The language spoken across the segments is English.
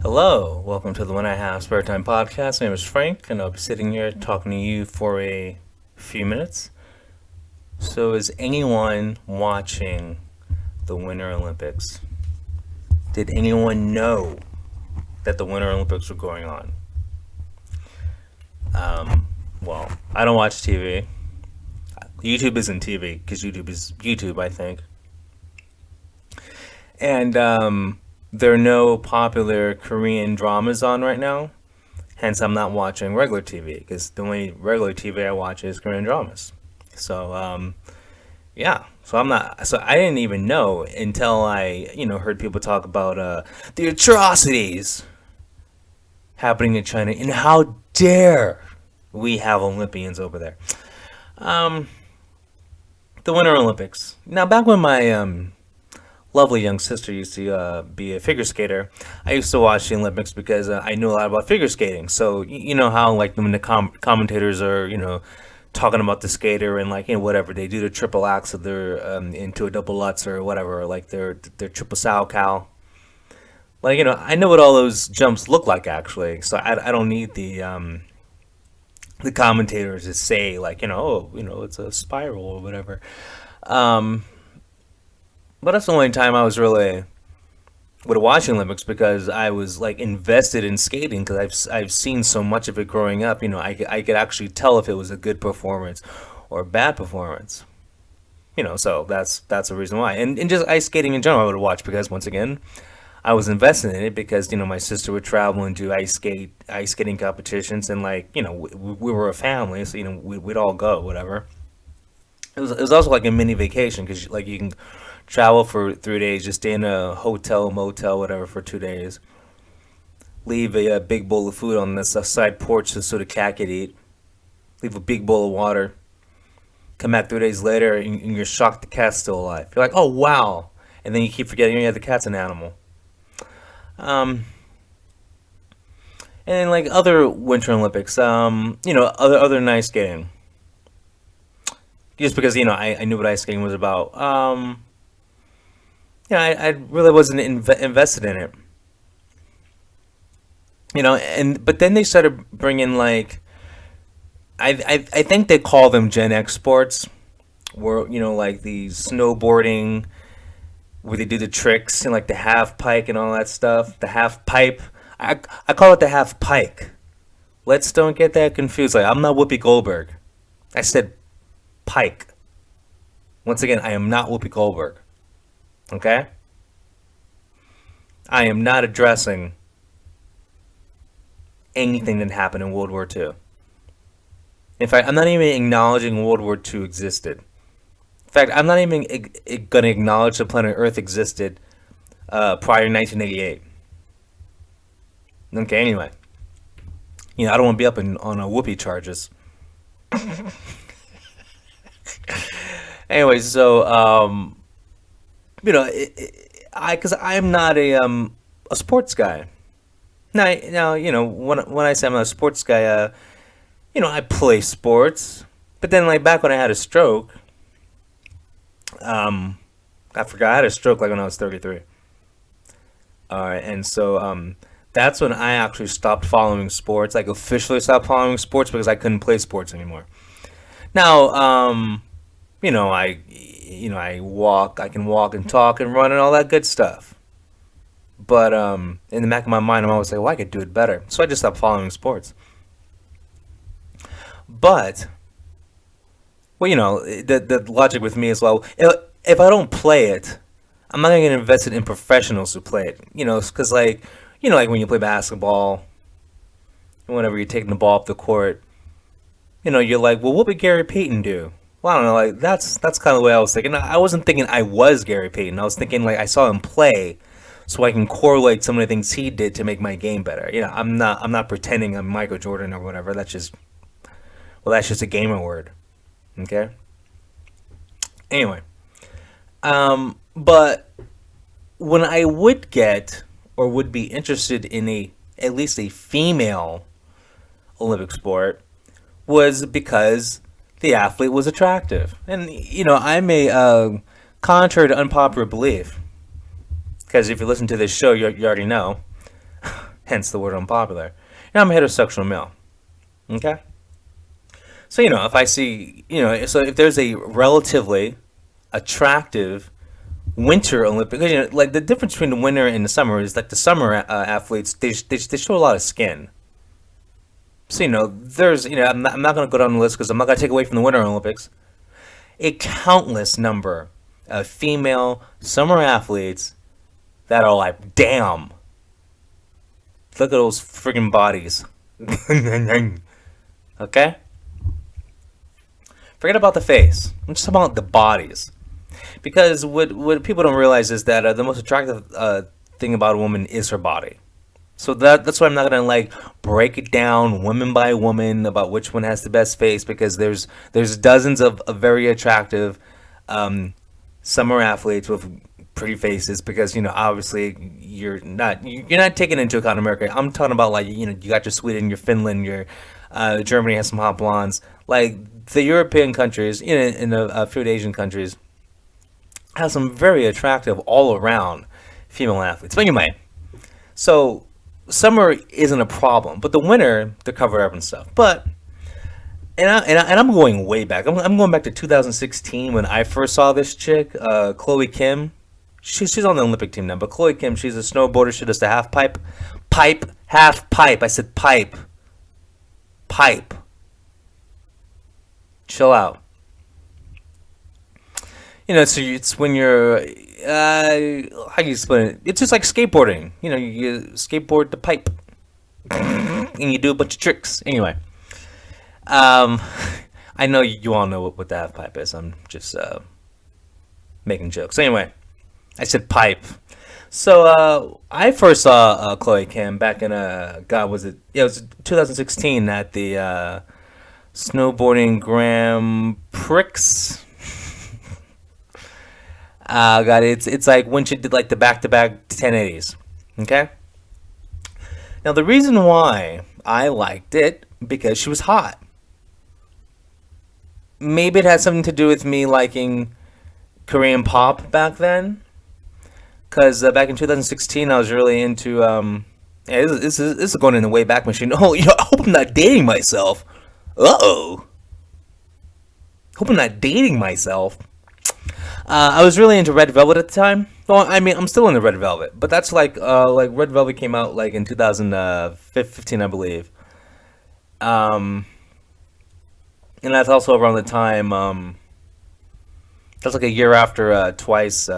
Hello, welcome to the When I Have Spare Time podcast. My name is Frank, and I'll be sitting here talking to you for a few minutes. So, is anyone watching the Winter Olympics? Did anyone know that the Winter Olympics were going on? Well, I don't watch TV. YouTube isn't TV because YouTube is YouTube, I think. And there are no popular Korean dramas on right now. Hence, I'm not watching regular TV because the only regular TV I watch is Korean dramas. So, yeah. So I'm not. So I didn't even know until I heard people talk about the atrocities happening in China and how dare we have Olympians over there. Um, the Winter Olympics. Now, back when my lovely young sister used to be a figure skater, I used to watch the Olympics because I knew a lot about figure skating. So you know how like when the commentators are talking about the skater and like whatever they do the triple axe of their into a double lutz or whatever, or like their triple sow cow. Like I know what all those jumps look like actually. So I don't need the commentators to say like it's a spiral or whatever. Um, but that's the only time I was really would watch the Olympics because I was like invested in skating because I've seen so much of it growing up. I could actually tell if it was a good performance or a bad performance. So that's the reason why. And just ice skating in general, I would watch because once again, I was invested in it because my sister would travel and do ice skating competitions, and like we were a family, so we'd all go whatever. It was also like a mini vacation because like you can travel for 3 days, just stay in a hotel, motel, whatever for 2 days. Leave a big bowl of food on the side porch so the cat could eat. Leave a big bowl of water. Come back 3 days later and you're shocked the cat's still alive. You're like, oh wow, and then you keep forgetting the cat's an animal. Um, and then like other Winter Olympics, other than ice skating, just because I knew what ice skating was about. I really wasn't invested in it. And but then they started bringing like I think they call them Gen X sports, where like the snowboarding, where they do the tricks and like the half pike and all that stuff. The half pipe, I call it the half pike. Let's don't get that confused. Like I'm not Whoopi Goldberg. I said pike. Once again, I am not Whoopi Goldberg. Okay, I am not addressing anything that happened in World War II. In fact, I'm not even acknowledging World War II existed. In fact, I'm not even going to acknowledge the planet Earth existed prior to 1988. Okay, anyway. I don't want to be up on whoopee charges. Anyway, so, because I'm not a sports guy. Now, when I say I'm not a sports guy, I play sports. But then, like, back when I had a stroke, um, I forgot I had a stroke like when I was 33. And so that's when I actually stopped following sports, like officially stopped following sports because I couldn't play sports anymore. Now, I can walk and talk and run and all that good stuff. But in the back of my mind, I'm always like, well, I could do it better. So I just stopped following sports. But, well, the logic with me is, well, if I don't play it, I'm not going to get invested in professionals who play it. Because, like, like when you play basketball, whenever you're taking the ball up the court, you're like, well, what would Gary Payton do? Well, I don't know, like, that's kind of the way I was thinking. I wasn't thinking I was Gary Payton. I was thinking, like, I saw him play so I can correlate some of the things he did to make my game better. I'm not pretending I'm Michael Jordan or whatever. That's just a gamer word. Okay? Anyway, but when I would get or would be interested in at least a female Olympic sport was because the athlete was attractive. And I'm a contrary to unpopular belief, because if you listen to this show, you already know. hence the word unpopular. And I'm a heterosexual male. Okay? So, if I see, so if there's a relatively attractive winter Olympic, like the difference between the winter and the summer is like the summer athletes, they show a lot of skin. So, there's, I'm not going to go down the list because I'm not going to take away from the winter Olympics. A countless number of female summer athletes that are like, damn, look at those friggin' bodies. Okay? Forget about the face. I'm just about the bodies. Because what people don't realize is that the most attractive thing about a woman is her body. So that's why I'm not gonna like break it down woman by woman about which one has the best face, because there's dozens of very attractive summer athletes with pretty faces, because obviously you're not taking into account America. I'm talking about, like, you got your Sweden, your Finland, your Germany has some hot blondes. Like the European countries, in a few Asian countries, have some very attractive all around female athletes. But anyway, so summer isn't a problem, but the winter they're covered up and stuff. But I'm going way back. I'm going back to 2016 when I first saw this chick, Chloe Kim. She's on the Olympic team now, but Chloe Kim, she's a snowboarder. She does the half pipe, half pipe. I said pipe. Chill out. So it's when you're, how do you explain it? It's just like skateboarding. You skateboard the pipe, and you do a bunch of tricks. Anyway, I know you all know what the half pipe is. I'm just making jokes. Anyway, I said pipe. So I first saw Chloe Kim back in God, was it? Yeah, it was 2016 at the snowboarding Grand Prix. God, it's like when she did like the back-to-back 1080s. Okay. Now the reason why I liked it, because she was hot. Maybe it had something to do with me liking Korean pop back then. Because back in 2016, I was really into yeah, this is going in the way back machine. Oh, I hope I'm not dating myself. Uh-oh. Hope I'm not dating myself. I was really into Red Velvet at the time. Well, I mean, I'm still into Red Velvet, but that's like Red Velvet came out like in 2015, I believe. Um, and that's also around the time. That's like a year after Twice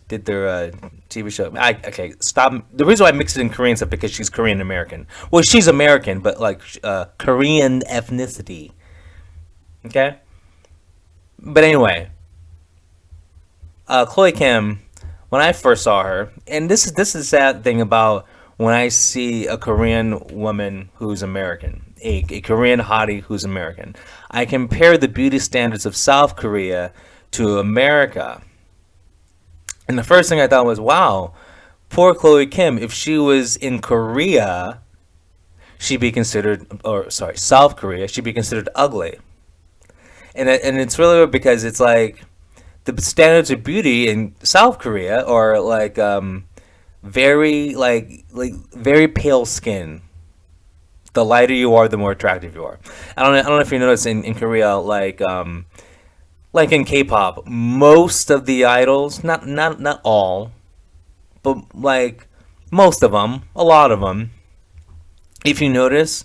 did their TV show. Okay, stop. The reason why I mix it in Korean stuff because she's Korean American. Well, she's American, but like Korean ethnicity. Okay. But anyway. Chloe Kim, when I first saw her, and this is the sad thing about when I see a Korean woman who's American, a Korean hottie who's American. I compare the beauty standards of South Korea to America, and the first thing I thought was, wow, poor Chloe Kim. If she was in Korea, she'd be considered, or sorry, South Korea, she'd be considered ugly, and it's really weird because it's like, the standards of beauty in South Korea are like very very pale skin. The lighter you are, the more attractive you are. I don't know if you notice in Korea, like in K-pop, most of the idols, not all, but like most of them, a lot of them, if you notice,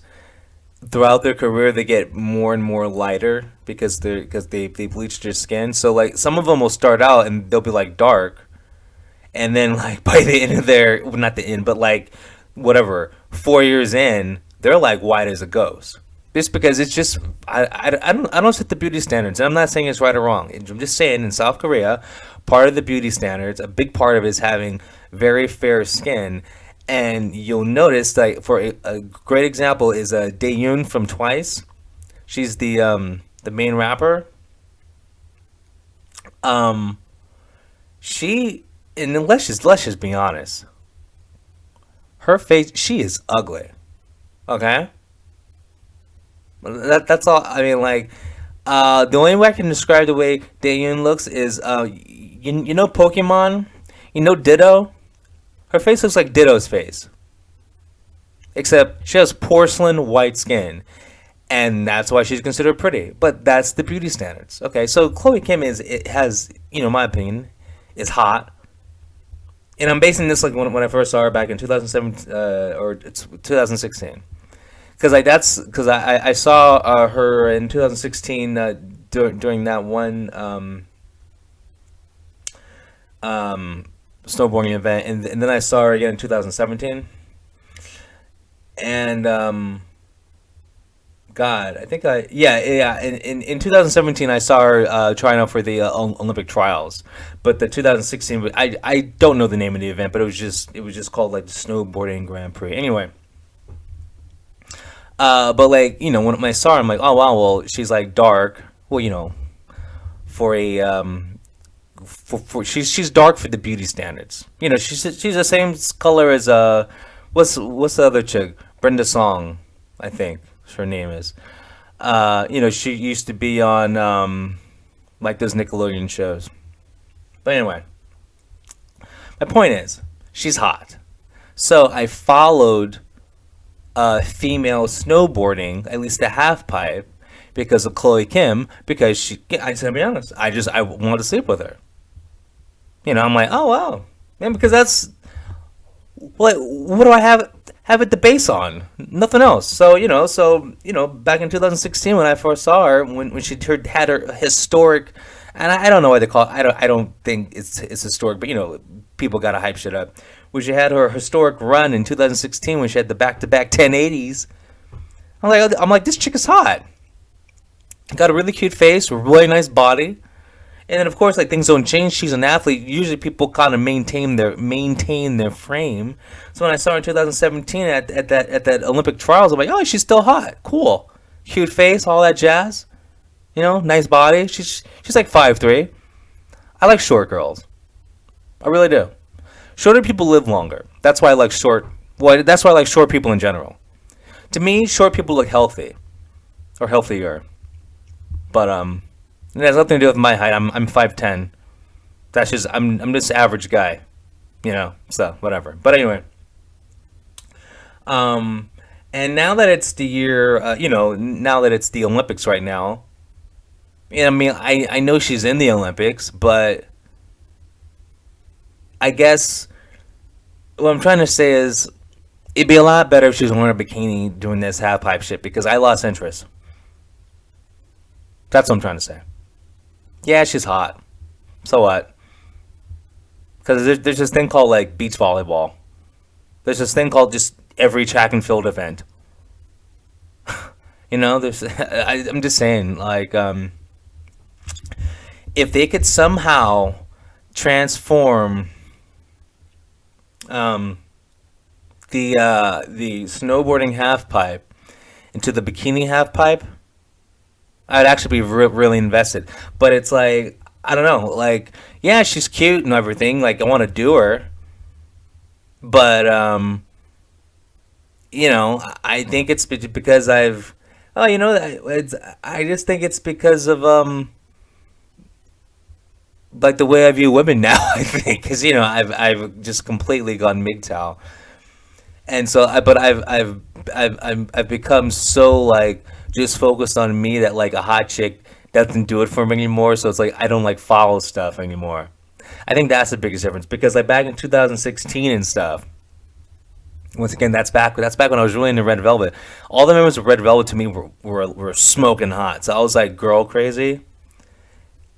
throughout their career they get more and more lighter because they bleach their skin. So like some of them will start out and they'll be like dark, and then like by the end of their, well, not the end, but like whatever, 4 years in, they're like white as a ghost. Just because it's just I don't set the beauty standards. And I'm not saying it's right or wrong. I'm just saying in South Korea, part of the beauty standards, a big part of it is having very fair skin. And you'll notice, like, for a great example is Daeyoon from Twice. She's the main rapper. She, and let's just be honest. Her face, she is ugly. Okay, that's all. I mean, like, the only way I can describe the way Daeyoon looks is you know Pokemon, Ditto. Her face looks like Ditto's face. except she has porcelain white skin, and that's why she's considered pretty. But that's the beauty standards. Okay, so Chloe Kim is it has in my opinion, is hot, and I'm basing this like when I first saw her back in 2007 or it's 2016. Because I saw her in 2016 during that one snowboarding event, and then I saw her again in 2017. And God, I think yeah. In 2017, I saw her trying out for the Olympic trials, but the 2016, I don't know the name of the event, but it was just called like the snowboarding Grand Prix. Anyway, but like when I saw her, I'm like, oh wow, well she's like dark. Well, for a she's dark for the beauty standards. She's the same color as what's the other chick? Brenda Song, I think her name is. She used to be on like those Nickelodeon shows. But anyway, my point is she's hot. So I followed female snowboarding, at least the half pipe, because of Chloe Kim. Because I said, to be honest, I wanted to sleep with her. I'm like, oh wow, man, because that's what do I have it to base on? Nothing else. So back in 2016 when I first saw her, when she had her historic, and I don't know why they call it. I don't think it's historic, but people gotta hype shit up. When she had her historic run in 2016 when she had the back-to-back 1080s, I'm like this chick is hot. Got a really cute face, a really nice body. And then of course, like things don't change. She's an athlete. Usually, people kind of maintain their frame. So when I saw her in 2017 at that Olympic trials, I'm like, oh, she's still hot. Cool, cute face, all that jazz. Nice body. She's like 5'3". I like short girls. I really do. Shorter people live longer. That's why I like short. Well, that's why I like short people in general. To me, short people look healthy or healthier. But it has nothing to do with my height. I'm 5'10". That's just I'm just average guy, So whatever. But anyway, and now that it's the year, now that it's the Olympics right now, I mean, I know she's in the Olympics, but I guess what I'm trying to say is it'd be a lot better if she was wearing a bikini doing this half pipe shit because I lost interest. That's what I'm trying to say. Yeah, she's hot. So what? Because there's this thing called like beach volleyball. There's this thing called just every track and field event. There's I'm just saying like if they could somehow transform the snowboarding half pipe into the bikini half pipe, I'd actually be really invested. But it's like I don't know, like yeah, she's cute and everything. Like I want to do her, but I think it's because I've I just think it's because of like the way I view women now. I think because I've just completely gone MGTOW, and so I've become so like just focused on me that like a hot chick doesn't do it for me anymore. So it's like I don't like follow stuff anymore. I think that's the biggest difference because like back in 2016 and stuff. Once again, that's back when I was really into Red Velvet. All the members of Red Velvet to me were smoking hot. So I was like girl crazy,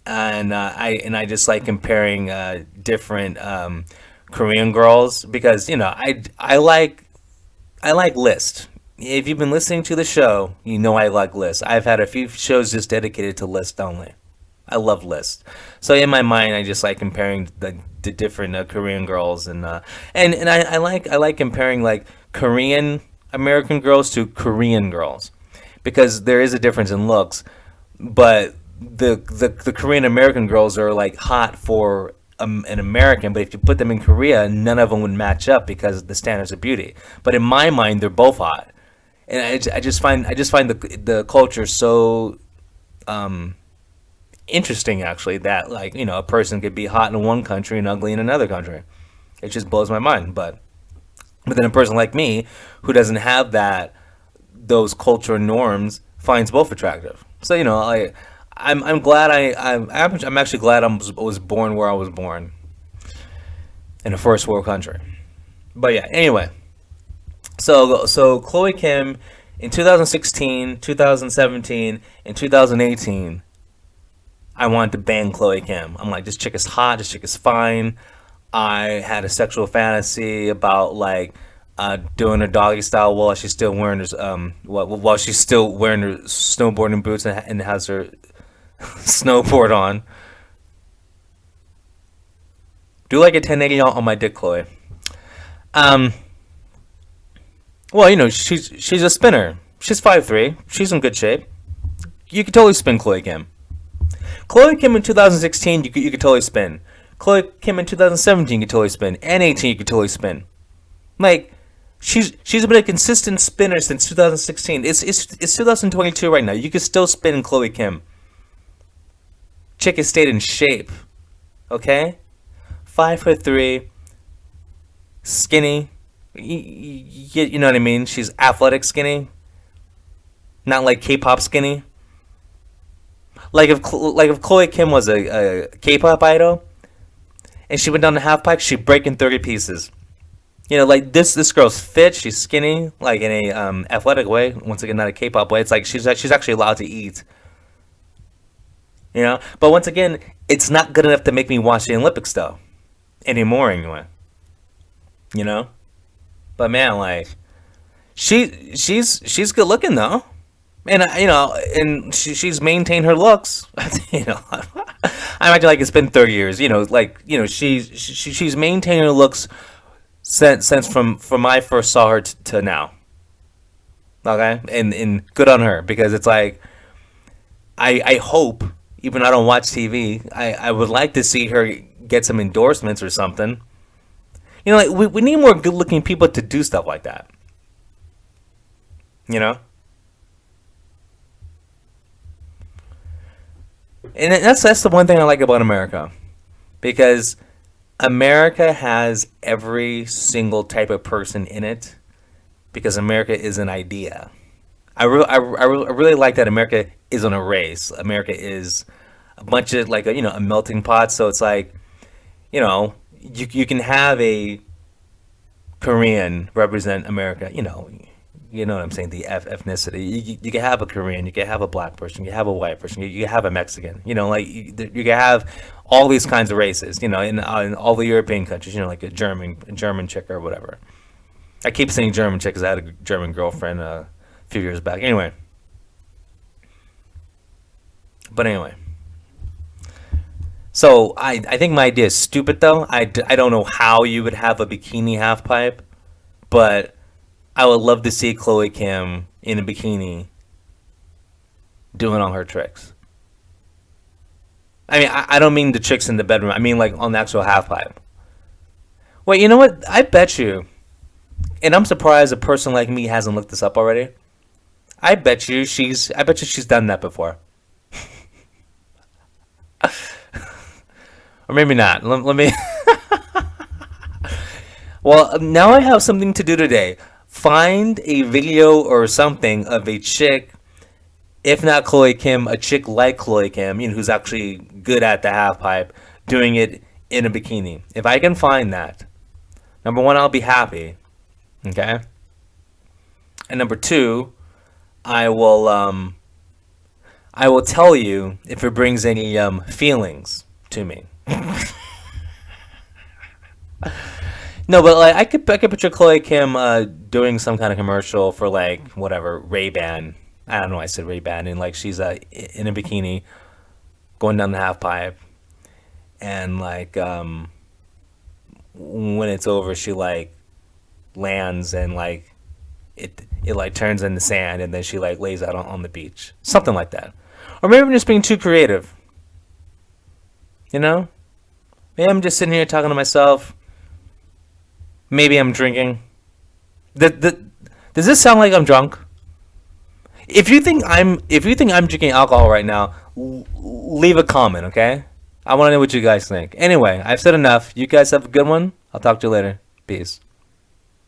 and I just like comparing different Korean girls because I like List. If you've been listening to the show, I like List. I've had a few shows just dedicated to List only. I love List. So in my mind, I just like comparing the different Korean girls and I like comparing like Korean American girls to Korean girls because there is a difference in looks, but the Korean American girls are like hot for an American, but if you put them in Korea, none of them would match up because of the standards of beauty. But in my mind, they're both hot, and I just find the culture so interesting actually that like a person could be hot in one country and ugly in another country. It just blows my mind. But But then a person like me who doesn't have those cultural norms finds both attractive. So I'm glad I'm actually glad I was born where I was born, in a first world country. But yeah, anyway. So Chloe Kim in 2016, 2017, and 2018, I wanted to bang Chloe Kim. I'm like, this chick is hot. This chick is fine. I had a sexual fantasy about like doing her doggy style while she's still wearing her while she's still wearing her snowboarding boots and has her snowboard on. Do like a 1080 on my dick, Chloe. Um, well, she's a spinner. She's 5'3". She's in good shape. You could totally spin Chloe Kim. Chloe Kim in 2016, you could totally spin. Chloe Kim in 2017, you could totally spin. And 18, you could totally spin. Like, she's been a consistent spinner since 2016. It's 2022 right now. You could still spin Chloe Kim. Chick has stayed in shape. Okay? 5'3", skinny. You know what I mean? She's athletic skinny. Not like K-pop skinny. Like if Chloe Kim was a K-pop idol, and she went down the half pipe, she'd break in 30 pieces. Like this girl's fit. She's skinny, like in a athletic way. Once again, not a K-pop way. It's like she's actually allowed to eat. But once again, it's not good enough to make me watch the Olympics though, anymore anyway. You know. But man, like she's good looking though. And and she's maintained her looks. I'm acting like it's been 30 years. She's maintained her looks since from I first saw her to now. Okay, and good on her, because it's like I hope, even though I don't watch TV, I would like to see her get some endorsements or something. Like we need more good looking people to do stuff like that. And that's the one thing I like about America, because America has every single type of person in it, because America is an idea. I really like that America isn't a race. America is a bunch of like a melting pot. So it's like you can have a Korean represent America. You know what I'm saying? The ethnicity. You can have a Korean, you can have a black person, you can have a white person, you can have a Mexican. Like you can have all these kinds of races. In all the European countries. Like a German chick or whatever. I keep saying German chick because I had a German girlfriend a few years back. Anyway. So I think my idea is stupid though. I don't know how you would have a bikini half pipe, but I would love to see Chloe Kim in a bikini doing all her tricks. I mean, I don't mean the tricks in the bedroom. I mean like on the actual half pipe. Wait, you know what? I bet you, and I'm surprised a person like me hasn't looked this up already. I bet you she's done that before. Or maybe not. Let me. Well, now I have something to do today. Find a video or something of a chick, if not Chloe Kim, a chick like Chloe Kim, who's actually good at the half pipe, doing it in a bikini. If I can find that, number one, I'll be happy. Okay? And number two, I will tell you if it brings any feelings to me. No, but like I could picture Chloe Kim doing some kind of commercial for like whatever Ray-Ban. I don't know. I said Ray-Ban, and like she's in a bikini, going down the half pipe, and like when it's over, she like lands and like it like turns into sand, and then she like lays out on the beach, something like that. Or maybe I'm just being too creative. Maybe I'm just sitting here talking to myself. Maybe I'm drinking. Does this sound like I'm drunk? If you think I'm drinking alcohol right now, leave a comment, okay? I want to know what you guys think. Anyway, I've said enough. You guys have a good one. I'll talk to you later. Peace.